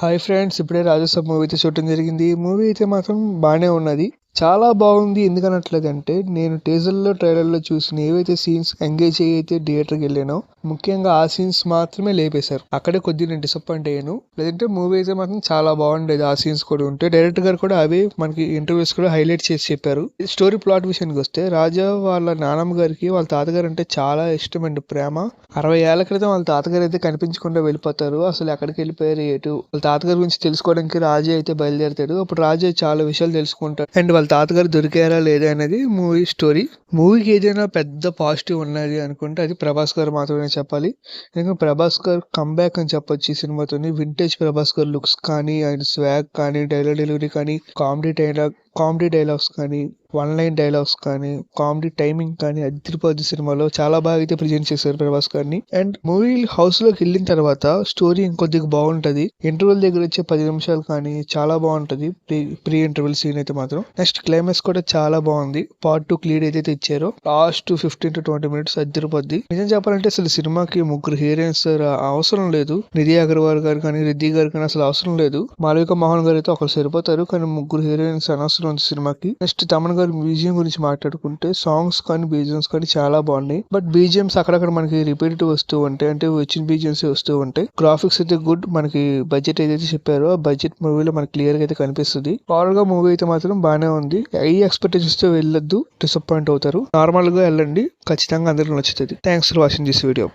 Hi friends, ఇప్పుడే Raja Saab movie అయితే చూడటం జరిగింది. మూవీ అయితే మాత్రం బాగానే ఉన్నది, చాలా బాగుంది. ఎందుకనట్లేదంటే నేను టీజర్లో ట్రైలర్లో చూసిన ఏవైతే సీన్స్ ఎంగేజ్ అయ్యి అయితే థియేటర్కి వెళ్ళానో ముఖ్యంగా ఆ సీన్స్ మాత్రమే లేపేశారు. అక్కడే కొద్దిగా నేను డిసప్పాయింట్ అయ్యాను. లేదంటే మూవీ అయితే మాత్రం చాలా బాగుండేది. ఆ సీన్స్ కూడా ఉంటే డైరెక్టర్ గారు కూడా అవే మనకి ఇంటర్వ్యూస్ కూడా హైలైట్ చేసి చెప్పారు. స్టోరీ ప్లాట్ విషయానికి వస్తే రాజా వాళ్ళ నానమ్మ గారికి వాళ్ళ తాతగారు అంటే చాలా ఇష్టం అండి, ప్రేమ. 60 ఏళ్ల క్రితం వాళ్ళ తాతగారు అయితే కనిపించకుండా వెళ్ళిపోతారు. అసలు ఎక్కడికి వెళ్ళిపోయారు, ఎటు వాళ్ళ తాతగారి గురించి తెలుసుకోవడానికి రాజు అయితే బయలుదేరుతాడు. అప్పుడు రాజు చాలా విషయాలు తెలుసుకుంటాడు అండ్ వాళ్ళ తాతగారు దొరికారా లేదా అనేది మూవీ స్టోరీ. మూవీకి ఏదైనా పెద్ద పాజిటివ్ ఉన్నది అనుకుంటే అది ప్రభాస్ గారు మాత్రమే చెప్పాలి. ఎందుకంటే ప్రభాస్ గారు కంబ్యాక్ అని చెప్పొచ్చు ఈ సినిమాతోని. వింటేజ్ ప్రభాస్ గారు లుక్స్ కానీ, ఆయన స్వాగ్ కానీ, డైలాగ్ డెలివరీ కానీ, కామెడీ డైలాగ్స్ కానీ, వన్ లైన్ డైలాగ్స్ కానీ, కామెడీ టైమింగ్ కానీ అదిరిపోద్ది. సినిమాలో చాలా బాగా అయితే ప్రజెంట్ చేశారు ప్రభాస్ గారిని. అండ్ మూవీ హౌస్ లోకి వెళ్ళిన తర్వాత స్టోరీ ఇంకొద్దిగా బాగుంటది. ఇంటర్వెల్ దగ్గర వచ్చే 10 నిమిషాలు కానీ చాలా బాగుంటది. ప్రీ ఇంటర్వెల్ సీన్ అయితే మాత్రం. నెక్స్ట్ క్లైమాక్స్ కూడా చాలా బాగుంది. పార్ట్ 2 లీడ్ ఏదైతే ఇచ్చారో లాస్ట్ 15 to 20 minutes అదిరిపోద్ది. నిజం చెప్పాలంటే అసలు సినిమాకి ముగ్గురు హీరోయిన్స్ అవసరం లేదు. నిధి అగర్వాల్ గారు కానీ, రిద్ధి గారు కానీ అసలు అవసరం లేదు. మాళవిక మోహన్ గారు అయితే ఒకరు సరిపోతారు, కానీ ముగ్గురు హీరోయిన్స్ అనవసరం ఉంది సినిమాకి. నెక్స్ట్ తమన్ గారు బీజిఎం గురించి మాట్లాడుకుంటే సాంగ్స్ కానీ బీజిఎంస్ కానీ చాలా బాగున్నాయి. బట్ బీజిఎంస్ అక్కడక్కడ మనకి రిపీట్ వస్తూ ఉంటాయి, అంటే వచ్చిన బీజిఎంస్ వస్తూ ఉంటాయి. గ్రాఫిక్స్ అయితే గుడ్. మనకి బడ్జెట్ ఏదైతే చెప్పారో ఆ బడ్జెట్ మూవీలో మనకి క్లియర్ గా అయితే కనిపిస్తుంది. ఓవరాల్ గా మూవీ అయితే మాత్రం బాగానే ఉంది. ఈ ఎక్స్పెక్టేషన్స్ తో వెళ్ళొద్దు, డిసప్పాయింట్ అవుతారు. నార్మల్ గా వెళ్ళండి, ఖచ్చితంగా అందరికి నచ్చుతుంది. Thanks for watching this video.